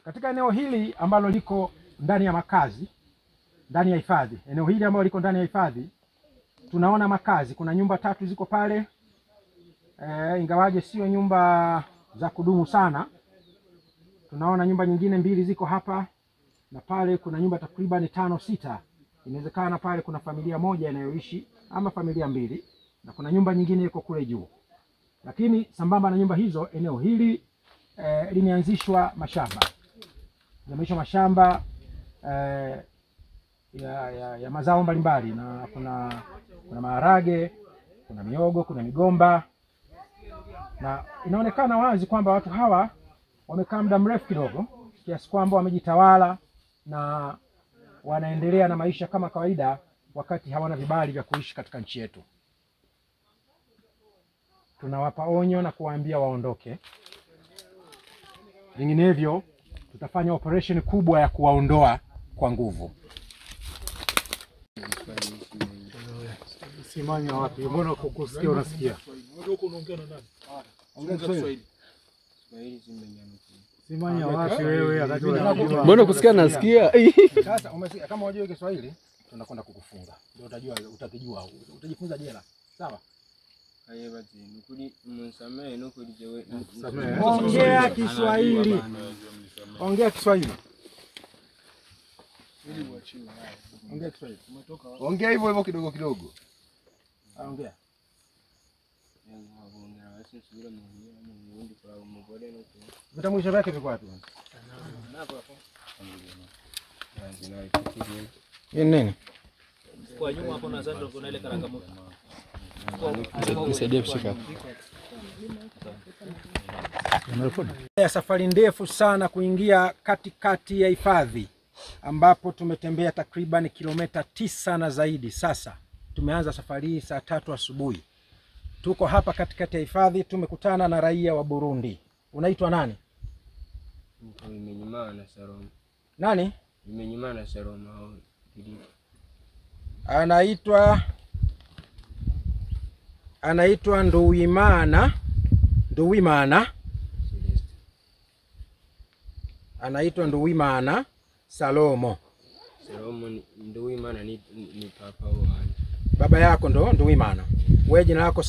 Katika eneo hili ambalo liko ndani ya makazi, ndani ya hifadhi, eneo hili ambalo liko ndani ya hifadhi, tunaona makazi. Kuna nyumba 3 ziko pale, ingawaje sio nyumba za kudumu sana. Tunaona nyumba nyingine 2 ziko hapa, na pale kuna nyumba takriban 5, 6. Inawezekana pale kuna familia moja inayoishi ama familia 2, na kuna nyumba nyingine iko kule juu. Lakini sambamba na nyumba hizo, eneo hili limeanzishwa mashamba. Yameisha mashamba ya mazao mbalimbali, na kuna maharage, kuna miogo, kuna migomba, na inaonekana wazi kwamba watu hawa wamekaa muda mrefu kidogo, kiasi kwamba wamejitawala na wanaendelea na maisha kama kawaida, wakati hawana vibali vya kuishi katika nchi yetu. Tunawapa onyo na kuwaambia waondoke, vinginevyo tutafanya operation kubwa ya kuwaondoa kwa nguvu. Simanya wapi? Mbona kukusikia unasikia? Unataka unaongea na nani? Ongea Kiswahili. Simanya wapi wewe? Wakati unajua. Mbona kusikia nasikia? Sasa umesikia, kama unajua Kiswahili tunakwenda kukufunga. Ndio utajua, utakijua, utajifunza jela. Sawa? Ongea Kiswahili. Ongea Kiswahili. Ongea Kiswahili. Ongea hivyo hivyo kidogo kidogo. Ongea. Vitambulisho vyake viko wapi? Ni nini? Kwa nyuma hapo na zando kuna ile karangamoto. Nisaidie kushika. Ya safari ndefu sana kuingia katikati ya hifadhi, ambapo tumetembea takriban kilomita 9 na zaidi. Sasa tumeanza safari hii saa 3 asubuhi. Tuko hapa katikati ya hifadhi, tumekutana na raia wa Burundi. Unaitwa nani? Bimenyimana Saloma. Nani? Bimenyimana Saloma. Anaitwa Nduwimana. Anaitwa Nduwimana Salomo. Salomo Nduwimana ni papa wangu. Baba yako ndo Nduwimana. Wewe jina lako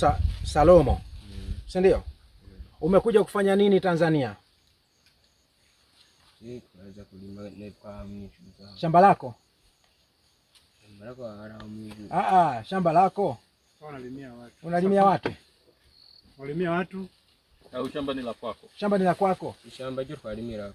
Salomo. Si ndio? Umekuja kufanya nini Tanzania? Kuanza kulima kwa mwisho. Shamba lako? Shamba lako ara mwisho. Shamba lako. Unalimia watu. Unalimia watu? Unalimia watu? Au shamba ni la kwako? Shamba ni la kwako. Shamba je kwalimia.